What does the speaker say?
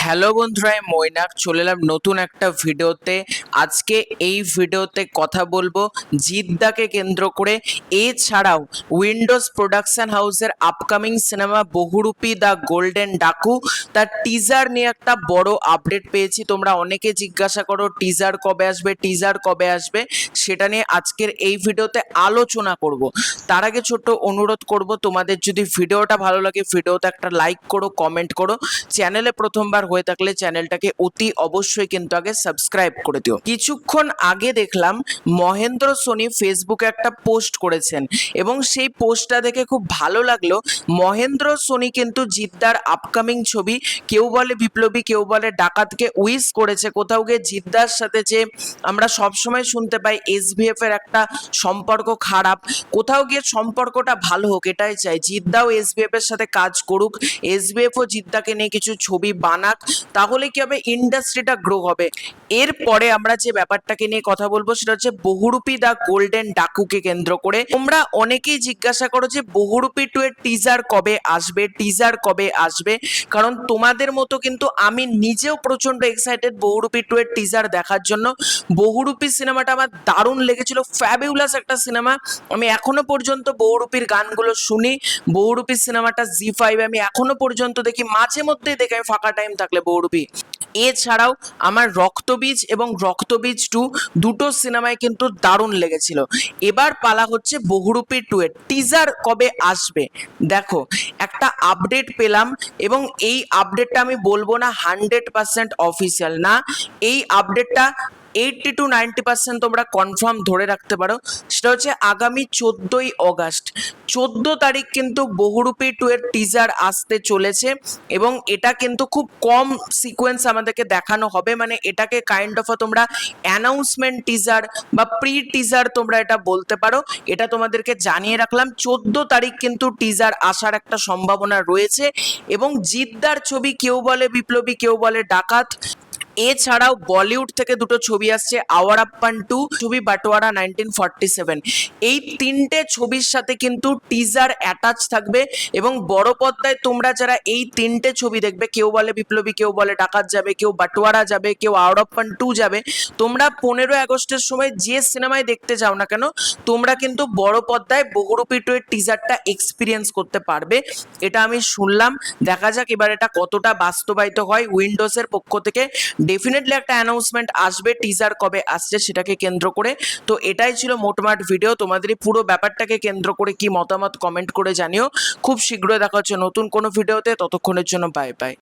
Hello বন্ধুরা, আমি মৈনাক চলে এলাম নতুন একটা ভিডিওতে। আজকে এই ভিডিওতে কথা বলবো জিদ্দাকে কেন্দ্র করে। এছাড়াও উইন্ডোজ প্রোডাকশন হাউসের upcoming cinema Bahurupi the golden Daku, তার টিজার নিয়ে একটা বড় আপডেট পেয়েছি। তোমরা অনেকে জিজ্ঞাসা করো টিজার কবে আসবে, টিজার কবে আসবে, সেটা নিয়ে আজকের এই ভিডিওতে আলোচনা করব। তার আগে ছোট্ট অনুরোধ করব, তোমাদের যদি ভিডিওটা ভালো লাগে ভিডিওতে একটা লাইক করো, কমেন্ট করো। চ্যানেলে প্রথমবার হয়ে থাকলে চ্যানেলটাকে অতি অবশ্যই কিন্তু আগে সাবস্ক্রাইব করে দিও। কিছুক্ষণ আগে দেখলাম মহেন্দ্র সোনি ফেসবুকে একটা পোস্ট করেছেন এবং সেই পোস্টটা দেখে খুব ভালো লাগলো। মহেন্দ্র সোনি কিন্তু জিদ্দার আপকামিং ছবি কেউ বলে বিপ্লবী কেউ বলে ডাকাতকে উইশ করেছে। কোথাও গিয়ে জিদ্দার সাথে যে আমরা সবসময় শুনতে পাই এসভিএফ এর একটা সম্পর্ক খারাপ, কোথাও গিয়ে সম্পর্কটা ভালো হোক এটাই চাই। জিদ্দাও এসভিএফ এর সাথে কাজ করুক, এসভিএফ ও জিদ্দাকে নিয়ে কিছু ছবি বানাক, তাহলে কি হবে, ইন্ডাস্ট্রিটা গ্রো হবে। এরপরে আমরা যে ব্যাপারটাকে নিয়ে কথা বলবো সেটা হচ্ছে বহুরূপী দ্য গোল্ডেন ডাকুকে কেন্দ্র করে। তোমরা অনেকেই জিজ্ঞাসা করো যে বহুরূপী 2 এর টিজার কবে আসবে, টিজার কবে আসবে। কারণ তোমাদের মতো কিন্তু আমি নিজেও প্রচন্ড এক্সাইটেড বহুরূপী 2 এর টিজার দেখার জন্য। বহুরূপী সিনেমাটা আমার দারুণ লেগেছিল, ফ্যাবিউলাস একটা সিনেমা। আমি এখনো পর্যন্ত বহুরূপীর গানগুলো শুনি। বহুরূপী সিনেমাটা জি5 আমি এখনো পর্যন্ত দেখি, মাঝে মধ্যে দেখি আমি ফাঁকা টাইম থাকলে বহুরূপী। এছাড়াও আমার রক্তবীজ এবং রক্তবীজ 2 দুটো সিনেমায় কিন্তু দারুণ লেগেছিল। এবার পালা হচ্ছে বহুরূপী 2 এর টিজার কবে আসবে। দেখো, একটা আপডেট পেলাম এবং এই আপডেটটা আমি বলবো না 100% অফিসিয়াল না, এই আপডেটটা 80 to 90% তোমরা কনফার্ম ধরে রাখতে পারো। সেটা হচ্ছে আগামী 14ই অগাস্ট, 14 তারিখ কিন্তু বহুরূপী 2 এর টিজার আসতে চলেছে এবং এটা কিন্তু খুব কম সিকোয়েন্স আমাদেরকে দেখানো হবে। মানে এটাকে কাইন্ড অফ তোমরা অ্যানাউন্সমেন্ট টিজার বা প্রি টিজার তোমরা এটা বলতে পারো। এটা তোমাদেরকে জানিয়ে রাখলাম, 14 তারিখ কিন্তু টিজার আসার একটা সম্ভাবনা রয়েছে। এবং জিদ্দার ছবি কেউ বলে বিপ্লবী কেউ বলে ডাকাত। এছাড়াও বলিউড থেকে দুটো ছবি আসছে, আওয়ার আপ্পান 2, ছবি বাটোয়ারা 1947। এই তিনটে ছবির সাথে কিন্তু টিজার অ্যাটাচ থাকবে এবং বড় পর্দায় তোমরা যারা এই তিনটে ছবি দেখবে, কেউ বলে বিপ্লবী কেউ বলে ডাকাত যাবে, কেউ বাটোয়ারা যাবে, কেউ আওয়ার আপ্পান 2 যাবে, তোমরা 15 আগস্টের সময় যে সিনেমায় দেখতে যাও না কেন তোমরা কিন্তু বড় পর্দায় বহুরূপী 2 এর টিজারটা এক্সপিরিয়েন্স করতে পারবে। এটা আমি শুনলাম, দেখা যাক এবার এটা কতটা বাস্তবায়িত হয়। উইন্ডোজের পক্ষ থেকে ডেফিনেটলি একটা অ্যানাউন্সমেন্ট আসবে টিজার কবে আসছে সেটাকে কেন্দ্র করে। তো এটাই ছিল মোটমাট ভিডিও। তোমাদের এই পুরো ব্যাপারটাকে কেন্দ্র করে কি মতামত কমেন্ট করে জানিও। খুব শীঘ্রই দেখা হচ্ছে নতুন কোনো ভিডিওতে, ততক্ষণের জন্য বাই বাই।